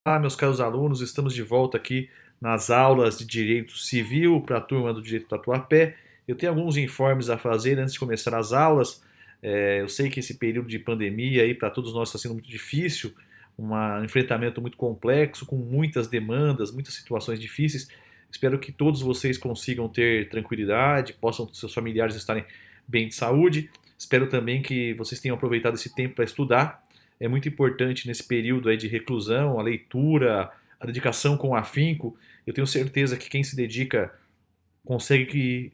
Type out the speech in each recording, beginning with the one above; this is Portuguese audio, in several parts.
Olá, meus caros alunos, estamos de volta aqui nas aulas de Direito Civil para a turma do Direito do Tatuapé. Eu tenho alguns informes a fazer antes de começar as aulas. Eu sei que esse período de pandemia aí para todos nós está sendo muito difícil, um enfrentamento muito complexo, com muitas demandas, muitas situações difíceis. Espero que todos vocês consigam ter tranquilidade, possam seus familiares estarem bem de saúde. Espero também que vocês tenham aproveitado esse tempo para estudar. É muito importante nesse período aí de reclusão, a leitura, a dedicação com afinco. Eu tenho certeza que quem se dedica consegue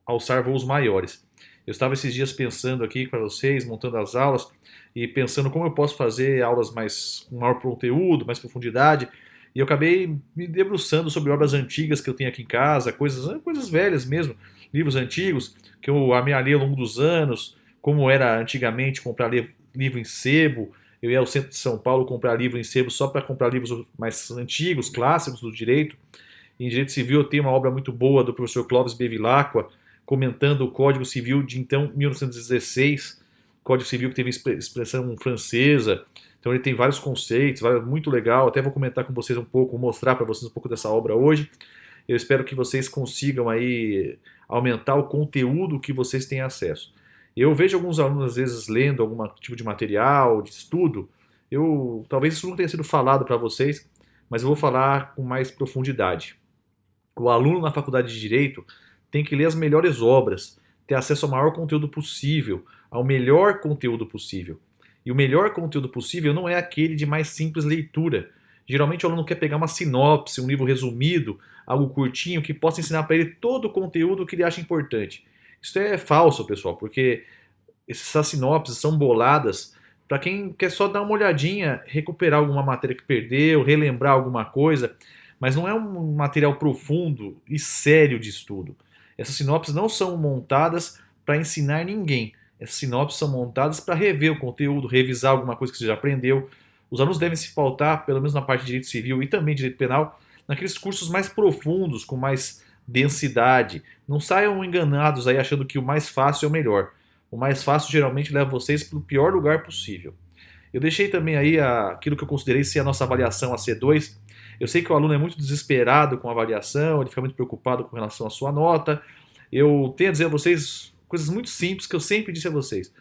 alçar voos maiores. Eu estava esses dias pensando aqui para vocês, montando as aulas e pensando como eu posso fazer aulas com maior conteúdo, mais profundidade. E eu acabei me debruçando sobre obras antigas que eu tenho aqui em casa, coisas velhas mesmo, livros antigos que eu amealhei ao longo dos anos, como era antigamente comprar livro em sebo. Eu ia ao centro de São Paulo comprar livro em sebo só para comprar livros mais antigos, clássicos do direito. Em direito civil eu tenho uma obra muito boa do professor Clóvis Bevilacqua, comentando o Código Civil de então 1916, Código Civil que teve expressão francesa. Então ele tem vários conceitos, muito legal. Até vou comentar com vocês um pouco, mostrar para vocês um pouco dessa obra hoje. Eu espero que vocês consigam aí aumentar o conteúdo que vocês têm acesso. Eu vejo alguns alunos às vezes lendo algum tipo de material, de estudo. Talvez isso não tenha sido falado para vocês, mas eu vou falar com mais profundidade. O aluno na faculdade de Direito tem que ler as melhores obras, ter acesso ao maior conteúdo possível, ao melhor conteúdo possível. E o melhor conteúdo possível não é aquele de mais simples leitura. Geralmente o aluno quer pegar uma sinopse, um livro resumido, algo curtinho que possa ensinar para ele todo o conteúdo que ele acha importante. Isso é falso, pessoal, porque essas sinopses são boladas para quem quer só dar uma olhadinha, recuperar alguma matéria que perdeu, relembrar alguma coisa, mas não é um material profundo e sério de estudo. Essas sinopses não são montadas para ensinar ninguém. Essas sinopses são montadas para rever o conteúdo, revisar alguma coisa que você já aprendeu. Os alunos devem se pautar, pelo menos na parte de direito civil e também direito penal, naqueles cursos mais profundos, com mais densidade. Não saiam enganados aí achando que o mais fácil é o melhor. O mais fácil geralmente leva vocês para o pior lugar possível. Eu deixei também aí aquilo que eu considerei ser a nossa avaliação a C2. Eu sei que o aluno é muito desesperado com a avaliação, ele fica muito preocupado com relação à sua nota. Eu tenho a dizer a vocês coisas muito simples que eu sempre disse a vocês.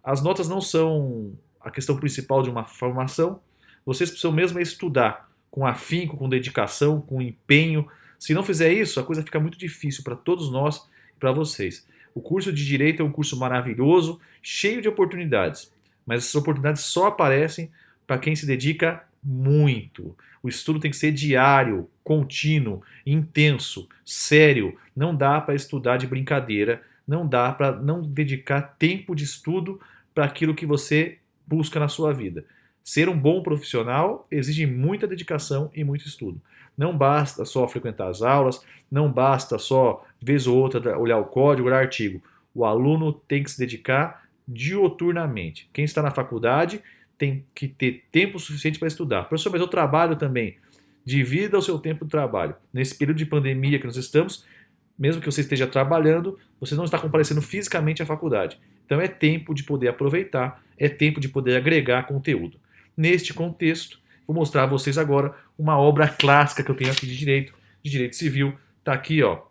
As notas não são a questão principal de uma formação. Vocês precisam mesmo estudar com afinco, com dedicação, com empenho. Se não fizer isso, a coisa fica muito difícil para todos nós e para vocês. O curso de Direito é um curso maravilhoso, cheio de oportunidades, mas essas oportunidades só aparecem para quem se dedica muito. O estudo tem que ser diário, contínuo, intenso, sério. Não dá para estudar de brincadeira, não dá para não dedicar tempo de estudo para aquilo que você busca na sua vida. Ser um bom profissional exige muita dedicação e muito estudo. Não basta só frequentar as aulas, não basta só, vez ou outra, olhar o código, olhar artigo. O aluno tem que se dedicar dioturnamente. Quem está na faculdade tem que ter tempo suficiente para estudar. Professor, mas eu trabalho também. Divida o seu tempo de trabalho. Nesse período de pandemia que nós estamos, mesmo que você esteja trabalhando, você não está comparecendo fisicamente à faculdade. Então é tempo de poder aproveitar, é tempo de poder agregar conteúdo. Neste contexto, vou mostrar a vocês agora uma obra clássica que eu tenho aqui de direito civil. Está aqui, ó,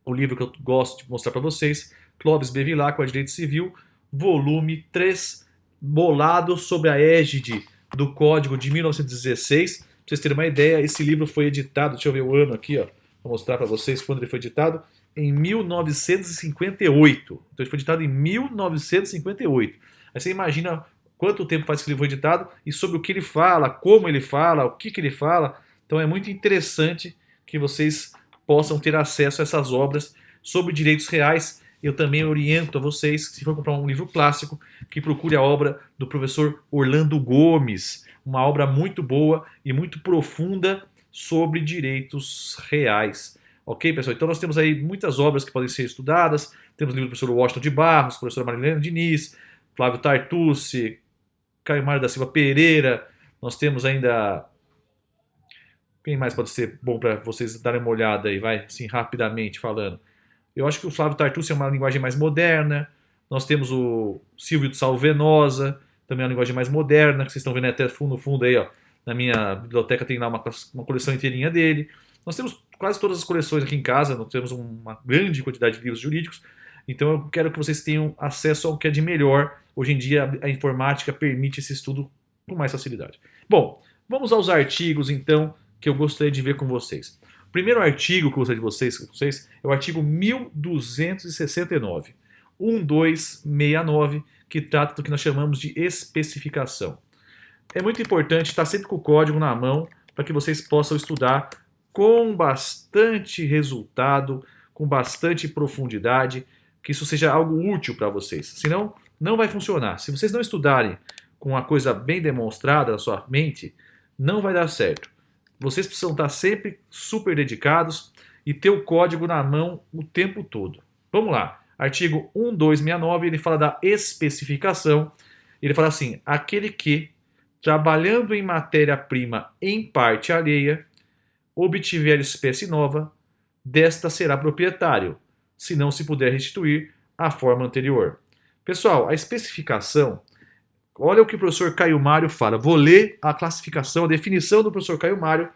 o livro que eu gosto de mostrar para vocês, Clóvis Bevilacqua, Direito Civil, volume 3, bolado sobre a égide do Código de 1916. Para vocês terem uma ideia, esse livro foi editado, deixa eu ver o ano aqui, ó, vou mostrar para vocês quando ele foi editado, em 1958. Então ele foi editado em 1958. Aí você imagina quanto tempo faz que ele foi editado e sobre o que ele fala, como ele fala, o que ele fala. Então é muito interessante que vocês possam ter acesso a essas obras sobre direitos reais. Eu também oriento a vocês, se for comprar um livro clássico, que procure a obra do professor Orlando Gomes, uma obra muito boa e muito profunda sobre direitos reais. Ok, pessoal? Então nós temos aí muitas obras que podem ser estudadas. Temos o livro do professor Washington de Barros, professora Marilena Diniz, Flávio Tartucci, Caio Mário da Silva Pereira. Nós temos ainda... Quem mais pode ser bom para vocês darem uma olhada aí, vai, assim, rapidamente falando? Eu acho que o Flávio Tartucci é uma linguagem mais moderna. Nós temos o Silvio de Salvenosa, também é uma linguagem mais moderna, que vocês estão vendo até no fundo aí, ó. Na minha biblioteca tem lá uma coleção inteirinha dele. Nós temos quase todas as coleções aqui em casa, nós temos uma grande quantidade de livros jurídicos. Então eu quero que vocês tenham acesso ao que é de melhor. Hoje em dia a informática permite esse estudo com mais facilidade. Bom, vamos aos artigos então que eu gostaria de ver com vocês. O primeiro artigo que eu gostaria de vocês é o artigo 1269, 1269, que trata do que nós chamamos de especificação. É muito importante estar sempre com o código na mão para que vocês possam estudar com bastante resultado, com bastante profundidade, que isso seja algo útil para vocês. Senão, não vai funcionar. Se vocês não estudarem com uma coisa bem demonstrada na sua mente, não vai dar certo. Vocês precisam estar sempre super dedicados e ter o código na mão o tempo todo. Vamos lá. Artigo 1269, ele fala da especificação. Ele fala assim: aquele que, trabalhando em matéria-prima em parte alheia, obtiver espécie nova, desta será proprietário, se não se puder restituir a forma anterior. Pessoal, a especificação, olha o que o professor Caio Mário fala. Vou ler a classificação, a definição do professor Caio Mário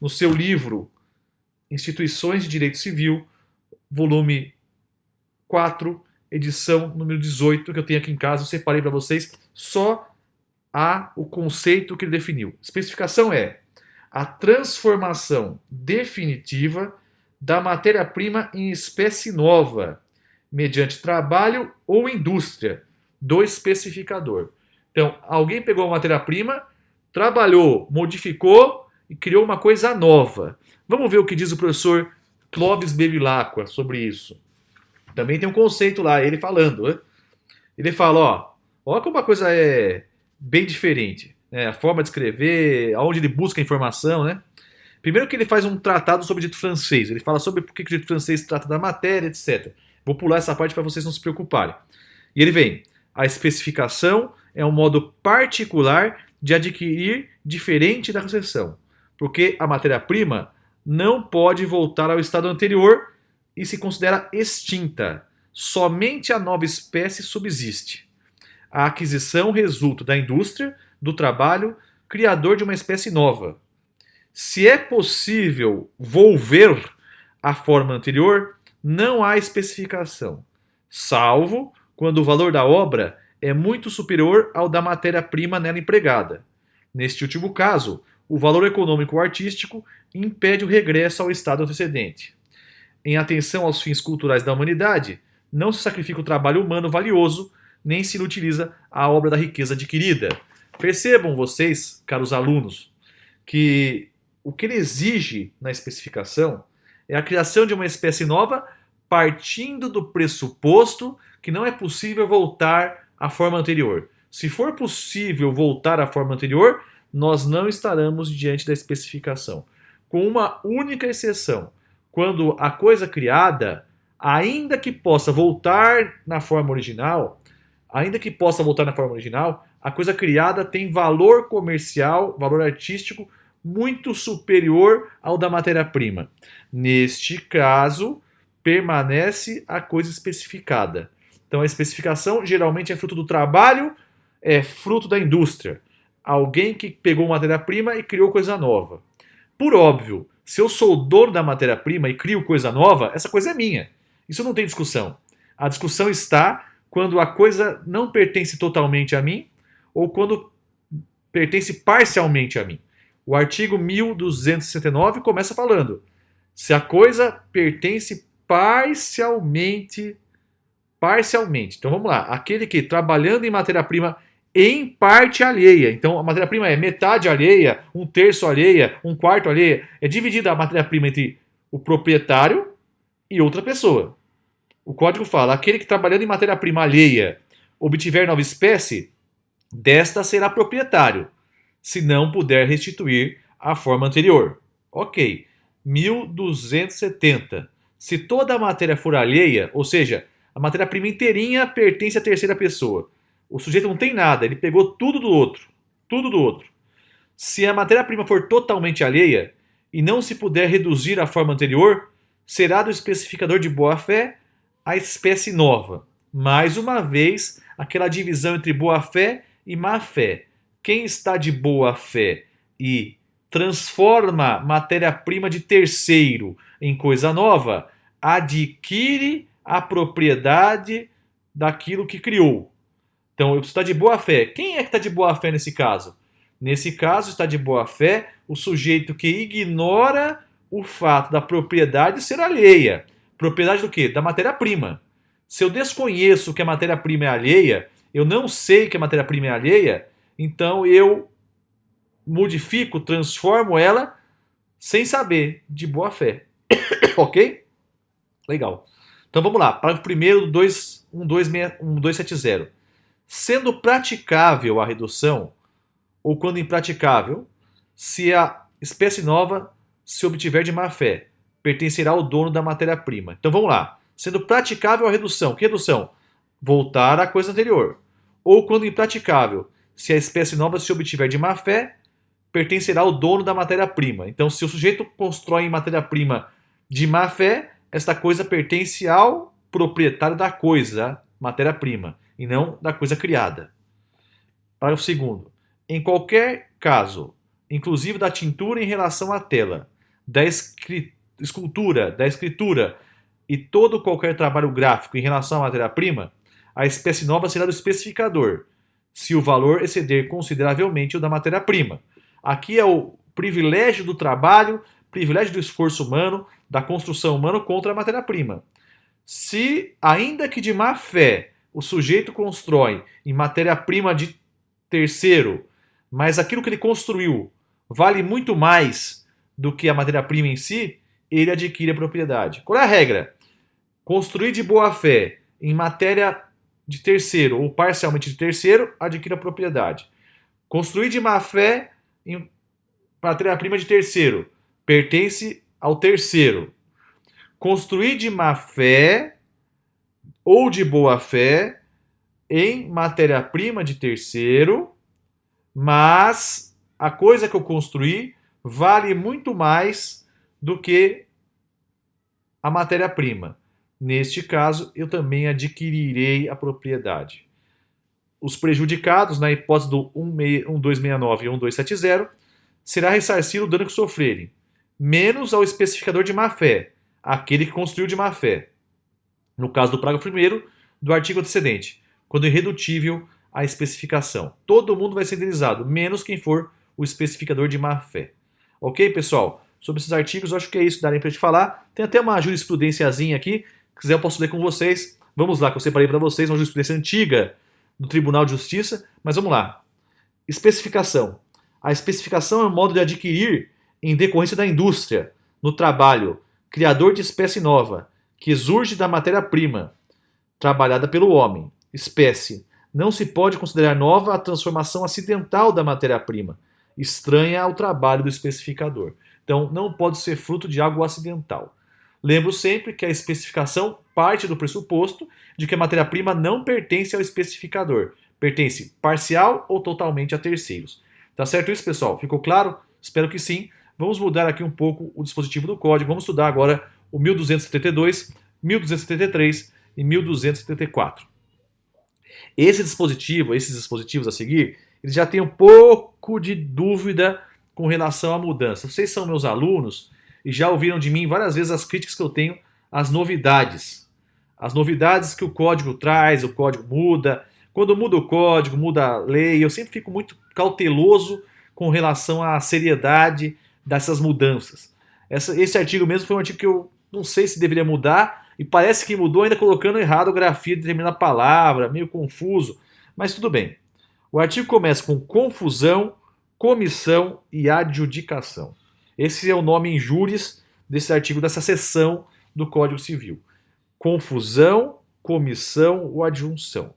no seu livro Instituições de Direito Civil, volume 4, edição número 18, que eu tenho aqui em casa. Eu separei para vocês só o conceito que ele definiu. Especificação é a transformação definitiva da matéria-prima em espécie nova, mediante trabalho ou indústria do especificador. Então, alguém pegou a matéria-prima, trabalhou, modificou e criou uma coisa nova. Vamos ver o que diz o professor Clóvis Bevilacqua sobre isso. Também tem um conceito lá, ele falando. Né? Ele fala, ó como uma coisa é bem diferente. Né? A forma de escrever, aonde ele busca a informação, né? Primeiro que ele faz um tratado sobre o direito francês. Ele fala sobre por que o direito francês trata da matéria, etc. Vou pular essa parte para vocês não se preocuparem. E ele vem: a especificação é um modo particular de adquirir diferente da concessão, porque a matéria-prima não pode voltar ao estado anterior e se considera extinta. Somente a nova espécie subsiste. A aquisição resulta da indústria, do trabalho, criador de uma espécie nova. Se é possível volver à forma anterior, não há especificação, salvo quando o valor da obra é muito superior ao da matéria-prima nela empregada. Neste último caso, o valor econômico ou artístico impede o regresso ao estado antecedente. Em atenção aos fins culturais da humanidade, não se sacrifica o trabalho humano valioso, nem se inutiliza a obra da riqueza adquirida. Percebam vocês, caros alunos, que o que ele exige na especificação é a criação de uma espécie nova partindo do pressuposto que não é possível voltar à forma anterior. Se for possível voltar à forma anterior, nós não estaremos diante da especificação. Com uma única exceção, quando a coisa criada, ainda que possa voltar na forma original, a coisa criada tem valor comercial, valor artístico muito superior ao da matéria-prima. Neste caso, permanece a coisa especificada. Então, a especificação geralmente é fruto do trabalho, é fruto da indústria. Alguém que pegou matéria-prima e criou coisa nova. Por óbvio, se eu sou o dono da matéria-prima e crio coisa nova, essa coisa é minha. Isso não tem discussão. A discussão está quando a coisa não pertence totalmente a mim ou quando pertence parcialmente a mim. O artigo 1269 começa falando: se a coisa pertence parcialmente. Então vamos lá. Aquele que, trabalhando em matéria-prima em parte alheia. Então a matéria-prima é metade alheia, um terço alheia, um quarto alheia. É dividida a matéria-prima entre o proprietário e outra pessoa. O código fala: aquele que, trabalhando em matéria-prima alheia, obtiver nova espécie, desta será proprietário, se não puder restituir a forma anterior. Ok. 1270. Se toda a matéria for alheia, ou seja, a matéria-prima inteirinha pertence à terceira pessoa, o sujeito não tem nada, ele pegou tudo do outro. Tudo do outro. Se a matéria-prima for totalmente alheia e não se puder reduzir à forma anterior, será do especificador de boa-fé a espécie nova. Mais uma vez, aquela divisão entre boa-fé e má-fé. Quem está de boa-fé e transforma matéria-prima de terceiro em coisa nova, adquire a propriedade daquilo que criou. Então, eu preciso estar de boa fé. Quem é que está de boa fé nesse caso? Nesse caso, está de boa fé o sujeito que ignora o fato da propriedade ser alheia. Propriedade do quê? Da matéria-prima. Se eu desconheço que a matéria-prima é alheia, eu não sei que a matéria-prima é alheia, então eu modifico, transformo ela sem saber, de boa fé. Ok? Legal. Então vamos lá. Parágrafo 1º do 1270. Sendo praticável a redução, ou quando impraticável, se a espécie nova se obtiver de má fé, pertencerá ao dono da matéria-prima. Então vamos lá. Sendo praticável a redução. Que redução? Voltar à coisa anterior. Ou quando impraticável, se a espécie nova se obtiver de má fé, pertencerá ao dono da matéria-prima. Então, se o sujeito constrói matéria-prima de má fé, esta coisa pertence ao proprietário da coisa, matéria-prima, e não da coisa criada. Parágrafo 2º. Em qualquer caso, inclusive da tintura em relação à tela, da escultura, da escritura e todo qualquer trabalho gráfico em relação à matéria-prima, a espécie nova será do especificador, se o valor exceder consideravelmente o da matéria-prima. Aqui é o privilégio do trabalho, privilégio do esforço humano, da construção humana contra a matéria-prima. Se, ainda que de má fé, o sujeito constrói em matéria-prima de terceiro, mas aquilo que ele construiu vale muito mais do que a matéria-prima em si, ele adquire a propriedade. Qual é a regra? Construir de boa fé em matéria de terceiro ou parcialmente de terceiro, adquire a propriedade. Construir de má fé em matéria-prima de terceiro, pertence ao terceiro. Construir de má fé ou de boa fé em matéria-prima de terceiro, mas a coisa que eu construí vale muito mais do que a matéria-prima. Neste caso, eu também adquirirei a propriedade. Os prejudicados, na hipótese do 1269 e 1270, será ressarcido o dano que sofrerem, menos ao especificador de má-fé, aquele que construiu de má-fé. No caso do parágrafo 1º do artigo antecedente, quando irredutível a especificação. Todo mundo vai ser indenizado, menos quem for o especificador de má-fé. Ok, pessoal? Sobre esses artigos, eu acho que é isso que darem para te falar. Tem até uma jurisprudenciazinha aqui, se quiser eu posso ler com vocês. Vamos lá, que eu separei para vocês uma jurisprudência antiga do Tribunal de Justiça, mas vamos lá. Especificação. A especificação é um modo de adquirir em decorrência da indústria, no trabalho, criador de espécie nova, que surge da matéria-prima, trabalhada pelo homem. Espécie. Não se pode considerar nova a transformação acidental da matéria-prima, estranha ao trabalho do especificador. Então, não pode ser fruto de algo acidental. Lembro sempre que a especificação parte do pressuposto de que a matéria-prima não pertence ao especificador, pertence parcial ou totalmente a terceiros. Tá certo isso, pessoal? Ficou claro? Espero que sim. Vamos mudar aqui um pouco o dispositivo do código. Vamos estudar agora o 1272, 1273 e 1274. Esses dispositivos a seguir, eles já têm um pouco de dúvida com relação à mudança. Vocês são meus alunos e já ouviram de mim várias vezes as críticas que eu tenho às novidades. As novidades que o código traz, o código muda. Quando muda o código, muda a lei, eu sempre fico muito cauteloso com relação à seriedade dessas mudanças. Esse artigo mesmo foi um artigo que eu não sei se deveria mudar, e parece que mudou ainda colocando errado a grafia de determinada palavra, meio confuso, mas tudo bem. O artigo começa com confusão, comissão e adjudicação. Esse é o nome em júris desse artigo, dessa seção do Código Civil. Confusão, comissão ou adjunção.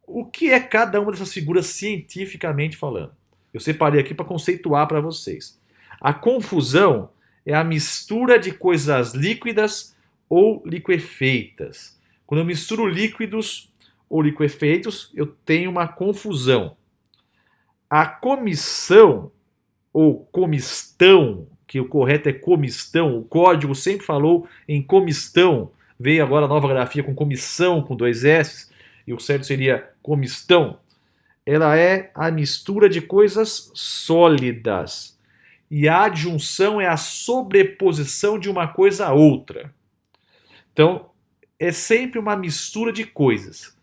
O que é cada uma dessas figuras cientificamente falando? Eu separei aqui para conceituar para vocês. A confusão é a mistura de coisas líquidas ou liquefeitas. Quando eu misturo líquidos ou liquefeitos, eu tenho uma confusão. A comissão ou comistão, que o correto é comistão, o código sempre falou em comistão, veio agora a nova grafia com comissão, com 2 S, e o certo seria comistão. ela é a mistura de coisas sólidas. E a adjunção é a sobreposição de uma coisa a outra. Então, é sempre uma mistura de coisas.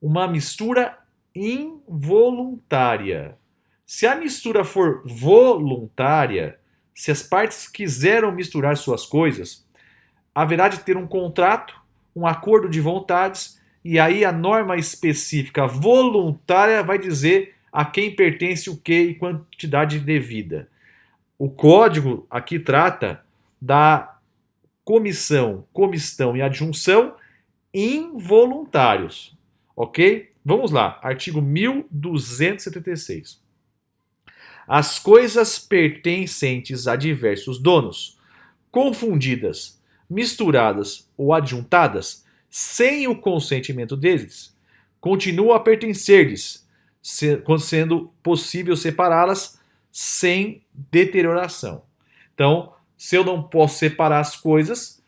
Uma mistura involuntária. Se a mistura for voluntária, se as partes quiseram misturar suas coisas, haverá de ter um contrato, um acordo de vontades, e aí a norma específica voluntária vai dizer a quem pertence o que e quantidade devida. O código aqui trata da comissão, comistão e adjunção involuntários. Ok? Vamos lá, artigo 1276. As coisas pertencentes a diversos donos, confundidas, misturadas ou adjuntadas, sem o consentimento deles, continuam a pertencer-lhes, sendo possível separá-las sem deterioração. Então, se eu não posso separar as coisas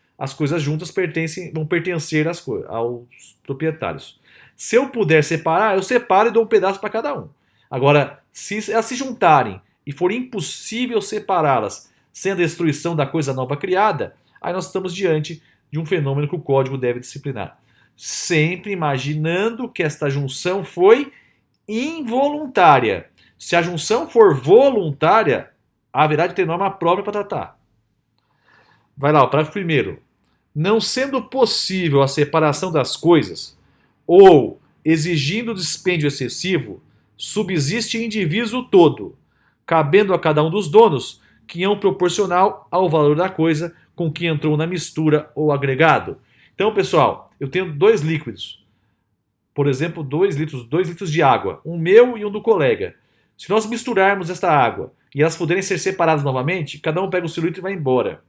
juntas vão pertencer aos proprietários. Se eu puder separar, eu separo e dou um pedaço para cada um. Agora, se elas se juntarem e for impossível separá-las sem a destruição da coisa nova criada, aí nós estamos diante de um fenômeno que o código deve disciplinar. Sempre imaginando que esta junção foi involuntária. Se a junção for voluntária, haverá de ter norma própria para tratar. Vai lá, o parágrafo 1º. Não sendo possível a separação das coisas, ou exigindo dispêndio excessivo, subsiste indivíduo o todo, cabendo a cada um dos donos quinhão proporcional ao valor da coisa com que entrou na mistura ou agregado. Então, pessoal, eu tenho 2 líquidos. Por exemplo, 2 litros de água, um meu e um do colega. Se nós misturarmos esta água e elas puderem ser separadas novamente, cada um pega o seu litro e vai embora.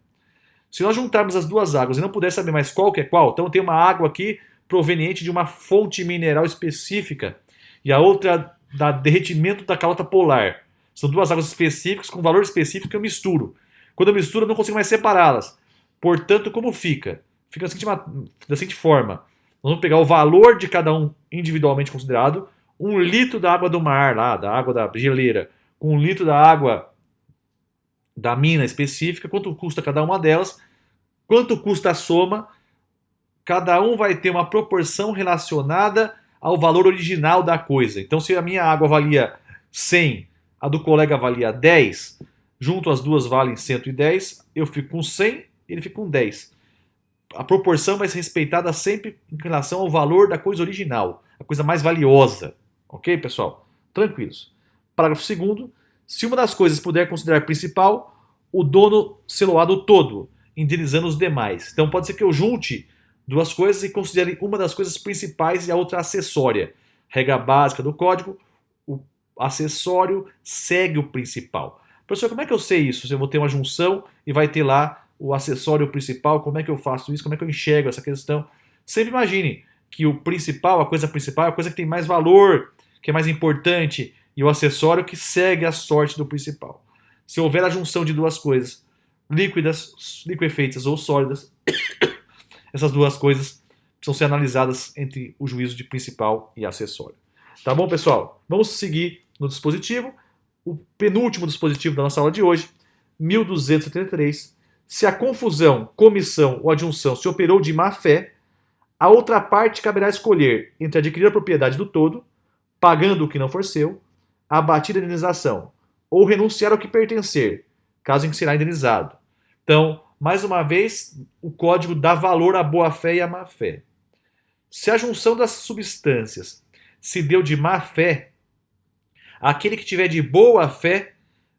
Se nós juntarmos as 2 águas e não puder saber mais qual que é qual, então tem uma água aqui proveniente de uma fonte mineral específica e a outra da derretimento da calota polar. São 2 águas específicas com valor específico que eu misturo. Quando eu misturo, eu não consigo mais separá-las. Portanto, como fica? Fica da seguinte forma. Nós vamos pegar o valor de cada um individualmente considerado, 1 litro da água do mar, lá, da água da geleira, com 1 litro da água da mina específica, quanto custa cada uma delas, quanto custa a soma, cada um vai ter uma proporção relacionada ao valor original da coisa. Então, se a minha água valia 100, a do colega valia 10, junto as duas valem 110, eu fico com 100, ele fica com 10. A proporção vai ser respeitada sempre em relação ao valor da coisa original, a coisa mais valiosa. Ok, pessoal? Tranquilos. Parágrafo 2º. Se uma das coisas puder considerar principal, o dono seloá do todo, indenizando os demais. Então pode ser que eu junte 2 coisas e considere uma das coisas principais e a outra acessória. Regra básica do código, o acessório segue o principal. Professor, como é que eu sei isso? Se eu vou ter uma junção e vai ter lá o acessório principal, como é que eu faço isso? Como é que eu enxergo essa questão? Sempre imagine que o principal, a coisa principal, é a coisa que tem mais valor, que é mais importante, e o acessório que segue a sorte do principal. Se houver a junção de 2 coisas, líquidas, liquefeitas ou sólidas, essas 2 coisas precisam ser analisadas entre o juízo de principal e acessório. Tá bom, pessoal? Vamos seguir no dispositivo. O penúltimo dispositivo da nossa aula de hoje, 1273. Se a confusão, comissão ou adjunção se operou de má fé, a outra parte caberá escolher entre adquirir a propriedade do todo, pagando o que não for seu, abatir a indenização, ou renunciar ao que pertencer, caso em que será indenizado. Então, mais uma vez, o código dá valor à boa-fé e à má-fé. Se a junção das substâncias se deu de má-fé, aquele que tiver de boa-fé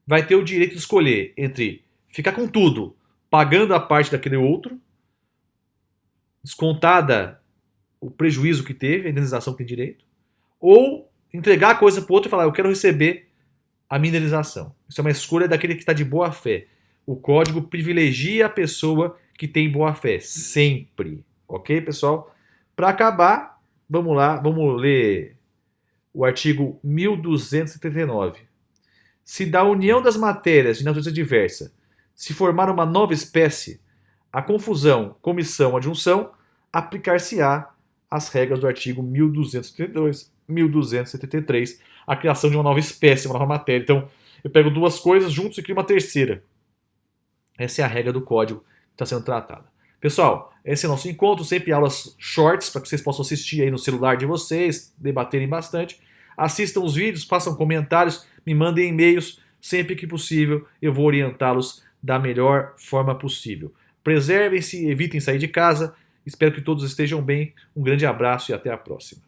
vai ter o direito de escolher entre ficar com tudo, pagando a parte daquele outro, descontada o prejuízo que teve, a indenização que tem direito, ou entregar a coisa para o outro e falar, eu quero receber a minha indenização. Isso é uma escolha daquele que está de boa fé. O código privilegia a pessoa que tem boa fé, sempre. Ok, pessoal? Para acabar, vamos lá, vamos ler o artigo 1279. Se da união das matérias de natureza diversa se formar uma nova espécie, a confusão, comissão, adjunção, aplicar-se-á as regras do artigo 1272, 1273, a criação de uma nova espécie, uma nova matéria. Então, eu pego duas coisas juntos e crio uma terceira. Essa é a regra do código que está sendo tratada. Pessoal, esse é o nosso encontro, sempre aulas shorts para que vocês possam assistir aí no celular de vocês, debaterem bastante. Assistam os vídeos, façam comentários, me mandem e-mails, sempre que possível eu vou orientá-los da melhor forma possível. Preservem-se, evitem sair de casa, espero que todos estejam bem, um grande abraço e até a próxima.